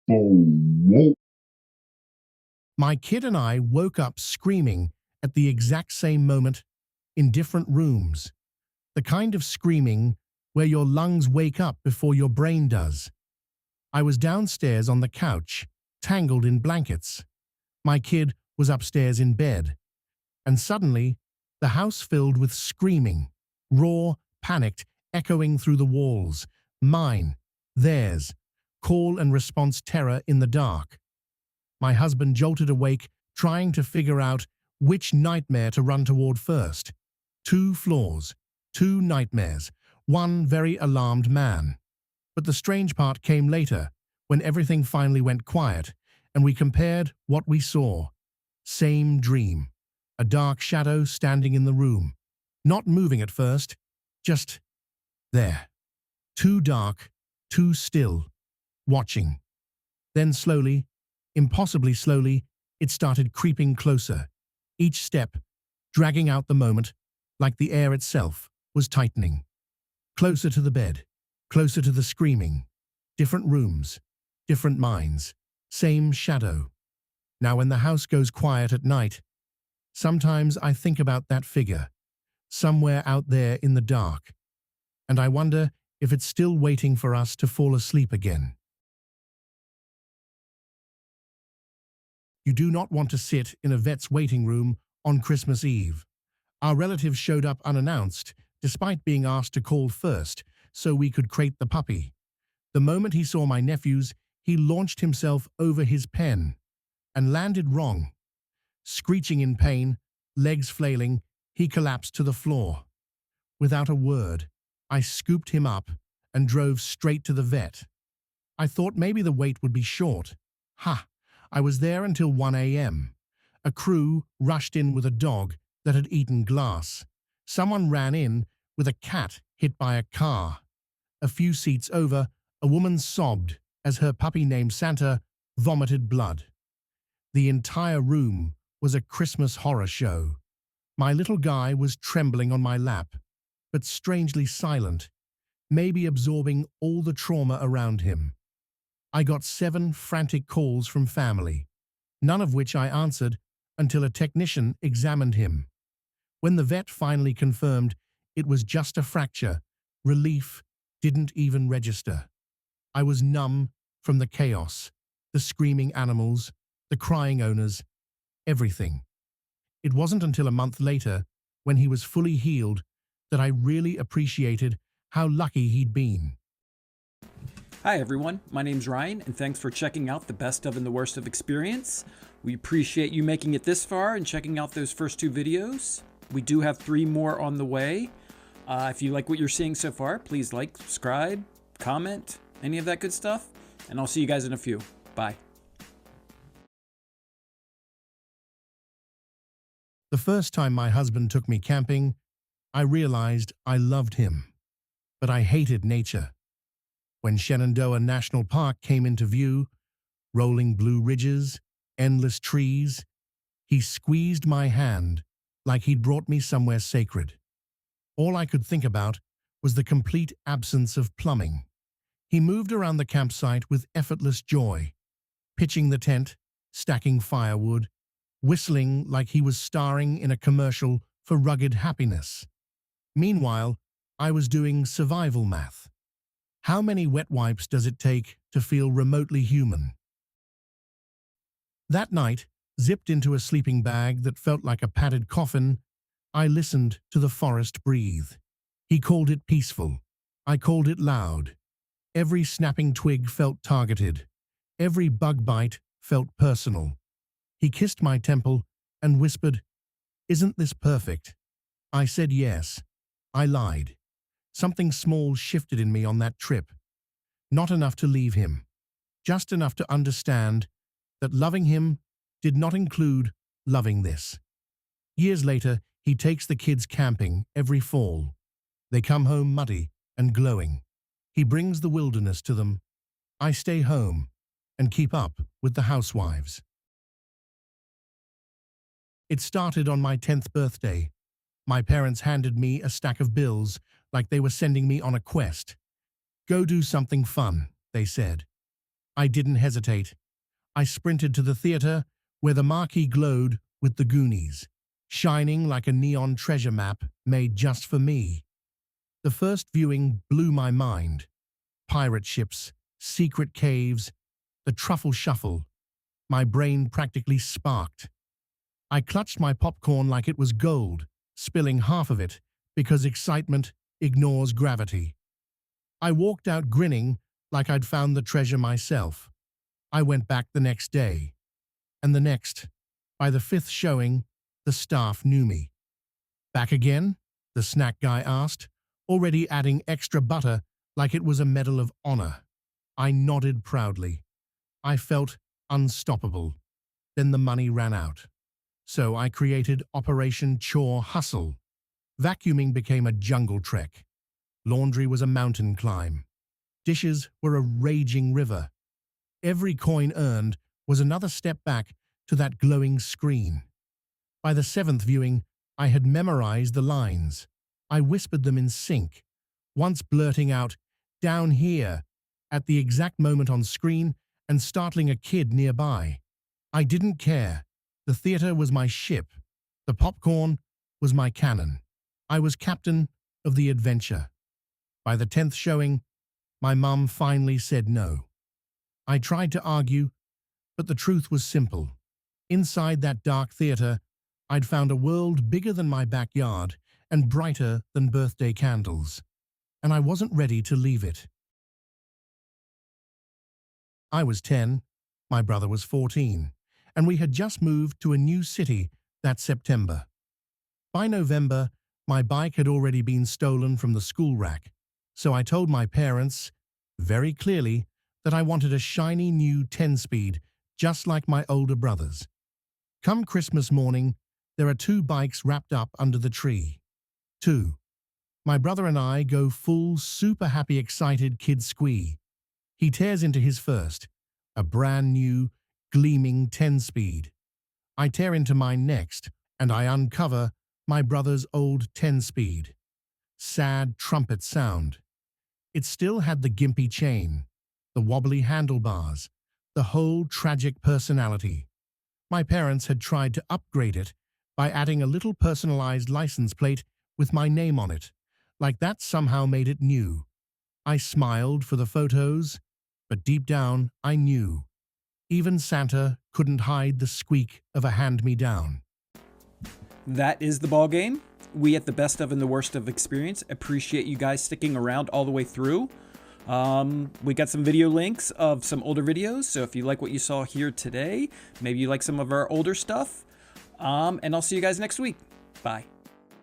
BOAWOE. My kid and I woke up screaming at the exact same moment in different rooms. The kind of screaming where your lungs wake up before your brain does. I was downstairs on the couch, tangled in blankets. My kid was upstairs in bed. And suddenly, the house filled with screaming, raw, panicked, echoing through the walls. Mine, theirs, call and response terror in the dark. My husband jolted awake, trying to figure out which nightmare to run toward first. 2 floors, 2 nightmares, 1 very alarmed man. But the strange part came later, when everything finally went quiet, and we compared what we saw. Same dream. A dark shadow standing in the room. Not moving at first, just there. Too dark, too still, watching. Then slowly, impossibly slowly, it started creeping closer. Each step, dragging out the moment, like the air itself was tightening. Closer to the bed, closer to the screaming. Different rooms, different minds, same shadow. Now when the house goes quiet at night, sometimes I think about that figure, somewhere out there in the dark, and I wonder if it's still waiting for us to fall asleep again. You do not want to sit in a vet's waiting room on Christmas Eve. Our relative showed up unannounced, despite being asked to call first, so we could crate the puppy. The moment he saw my nephews, he launched himself over his pen and landed wrong. Screeching in pain, legs flailing, he collapsed to the floor. Without a word, I scooped him up and drove straight to the vet. I thought maybe the wait would be short. Ha! I was there until 1 a.m. A crew rushed in with a dog that had eaten glass. Someone ran in with a cat hit by a car. A few seats over, a woman sobbed as her puppy named Santa vomited blood. The entire room was a Christmas horror show. My little guy was trembling on my lap, but strangely silent, maybe absorbing all the trauma around him. I got 7 frantic calls from family, none of which I answered until a technician examined him. When the vet finally confirmed it was just a fracture, relief didn't even register. I was numb from the chaos, the screaming animals, the crying owners, everything. It wasn't until a month later, when he was fully healed, that I really appreciated how lucky he'd been. Hi everyone, my name's Ryan, and thanks for checking out the Best of and the Worst of Experience. We appreciate you making it this far and checking out those first 2 videos. We do have 3 more on the way. If you like what you're seeing so far, please like, subscribe, comment, any of that good stuff, and I'll see you guys in a few. Bye. The first time my husband took me camping, I realized I loved him, but I hated nature. When Shenandoah National Park came into view, rolling blue ridges, endless trees, he squeezed my hand like he'd brought me somewhere sacred. All I could think about was the complete absence of plumbing. He moved around the campsite with effortless joy, pitching the tent, stacking firewood, whistling like he was starring in a commercial for rugged happiness. Meanwhile, I was doing survival math. How many wet wipes does it take to feel remotely human? That night, zipped into a sleeping bag that felt like a padded coffin, I listened to the forest breathe. He called it peaceful. I called it loud. Every snapping twig felt targeted. Every bug bite felt personal. He kissed my temple and whispered, "Isn't this perfect?" I said yes. I lied. Something small shifted in me on that trip. Not enough to leave him. Just enough to understand that loving him did not include loving this. Years later, he takes the kids camping every fall. They come home muddy and glowing. He brings the wilderness to them. I stay home and keep up with the housewives. It started on my 10th birthday. My parents handed me a stack of bills like they were sending me on a quest. "Go do something fun," they said. I didn't hesitate. I sprinted to the theater where the marquee glowed with the Goonies, shining like a neon treasure map made just for me. The first viewing blew my mind. Pirate ships, secret caves, the truffle shuffle. My brain practically sparked. I clutched my popcorn like it was gold, spilling half of it because excitement ignores gravity. I walked out grinning like I'd found the treasure myself. I went back the next day, and the next. By the fifth showing, the staff knew me. "Back again?" the snack guy asked, already adding extra butter like it was a medal of honor. I nodded proudly. I felt unstoppable. Then the money ran out. So I created Operation Chore Hustle. Vacuuming became a jungle trek. Laundry was a mountain climb. Dishes were a raging river. Every coin earned was another step back to that glowing screen. By the seventh viewing, I had memorized the lines. I whispered them in sync, once blurting out, "Down here," at the exact moment on screen and startling a kid nearby. I didn't care. The theater was my ship. The popcorn was my cannon. I was captain of the adventure. By the 10th showing, my mum finally said no. I tried to argue, but the truth was simple. Inside that dark theater, I'd found a world bigger than my backyard and brighter than birthday candles. And I wasn't ready to leave it. I was 10, my brother was 14, and we had just moved to a new city that September. By November, my bike had already been stolen from the school rack, so I told my parents, very clearly, that I wanted a shiny new 10-speed, just like my older brother's. Come Christmas morning, there are 2 bikes wrapped up under the tree. 2. My brother and I go full super happy excited kid squee. He tears into his first, a brand new, gleaming 10-speed. I tear into mine next, and I uncover my brother's old 10-speed. Sad trumpet sound. It still had the gimpy chain, the wobbly handlebars, the whole tragic personality. My parents had tried to upgrade it by adding a little personalized license plate with my name on it, like that somehow made it new. I smiled for the photos, but deep down I knew. Even Santa couldn't hide the squeak of a hand-me-down. That is the ball game. We at the Best of and the Worst of Experience appreciate you guys sticking around all the way through. We got some video links of some older videos, so if you like what you saw here today, maybe you like some of our older stuff. And I'll see you guys next week. Bye.